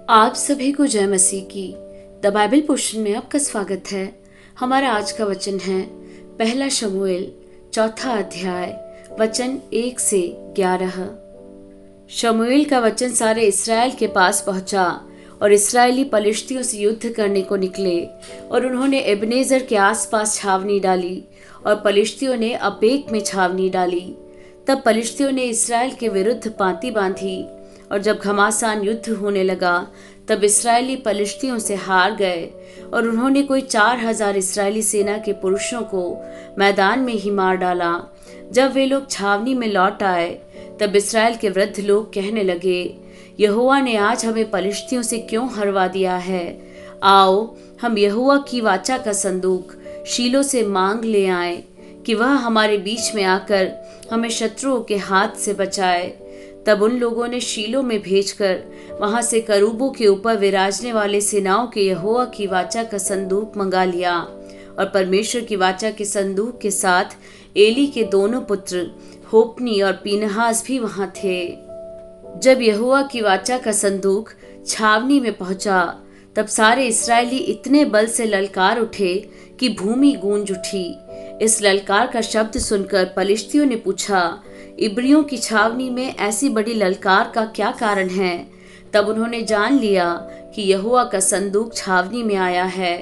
आप सभी को जय मसीह की द बाइबल पोर्शन में आपका स्वागत है। हमारा आज का वचन है पहला शमूएल चौथा अध्याय वचन 1 से 11। शमूएल का वचन सारे इसराइल के पास पहुंचा और इसराइली पलिश्तियों से युद्ध करने को निकले और उन्होंने एबनेजर के आसपास छावनी डाली और पलिश्तियों ने अपेक में छावनी डाली। तब पलिश्तियों ने इसराइल के विरुद्ध पांति बांधी और जब घमासान युद्ध होने लगा तब इसराइली पलिश्तियों से हार गए और उन्होंने कोई 4000 इसराइली सेना के पुरुषों को मैदान में ही मार डाला। जब वे लोग छावनी में लौट आए तब इसराइल के वृद्ध लोग कहने लगे, यहोवा ने आज हमें पलिश्तियों से क्यों हरवा दिया है? आओ हम यहोवा की वाचा का संदूक शीलो से मांग ले आए कि वह हमारे बीच में आकर हमें शत्रुओं के हाथ से बचाए। तब उन लोगों ने शीलो में भेजकर वहां से करूबों के ऊपर विराजने वाले सेनाओं के यहोवा की वाचा का संदूक मंगा लिया और परमेश्वर की वाचा के संदूक के साथ एली के दोनों पुत्र होप्नी और पीनहास भी वहां थे। जब यहोवा की वाचा का संदूक छावनी में पहुंचा तब सारे इस्राएली इतने बल से ललकार उठे कि भूमि गूंज उठी। इस ललकार का शब्द सुनकर पलिश्तियों ने पूछा, इब्रियों की छावनी में ऐसी बड़ी ललकार का क्या कारण है? तब उन्होंने जान लिया कि यहोवा का संदूक छावनी में आया है।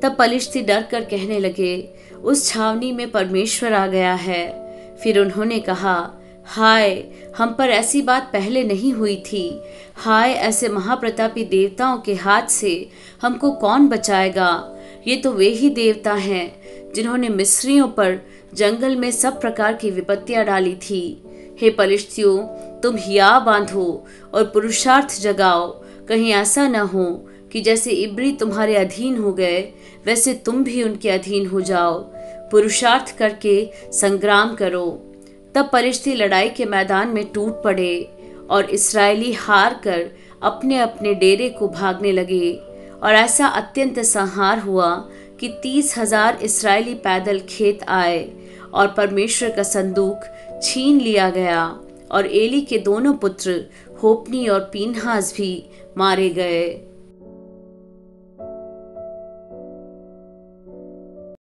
तब पलिश्ती डर कर कहने लगे, उस छावनी में परमेश्वर आ गया है। फिर उन्होंने कहा, हाय, हम पर ऐसी बात पहले नहीं हुई थी। हाय, ऐसे महाप्रतापी देवताओं के हाथ से हमको कौन बचाएगा? ये तो वे ही देवता हैं जिन्होंने मिस्रियों पर जंगल में सब प्रकार की विपत्तियां डाली थी। हे पलिश्तियों, तुम हिया बांधो और पुरुषार्थ जगाओ। कहीं ऐसा न हो कि जैसे इब्री तुम्हारे अधीन हो गए वैसे तुम भी उनके अधीन हो जाओ। पुरुषार्थ करके संग्राम करो। तब पलिश्ती लड़ाई के मैदान में टूट पड़े और इसराइली हार कर अपने अपने डेरे को भागने लगे और ऐसा अत्यंत संहार हुआ कि 30,000 इसराइली पैदल खेत आए और परमेश्वर का संदूक छीन लिया गया और एली के दोनों पुत्र होप्नी और पीनहास भी मारे गए।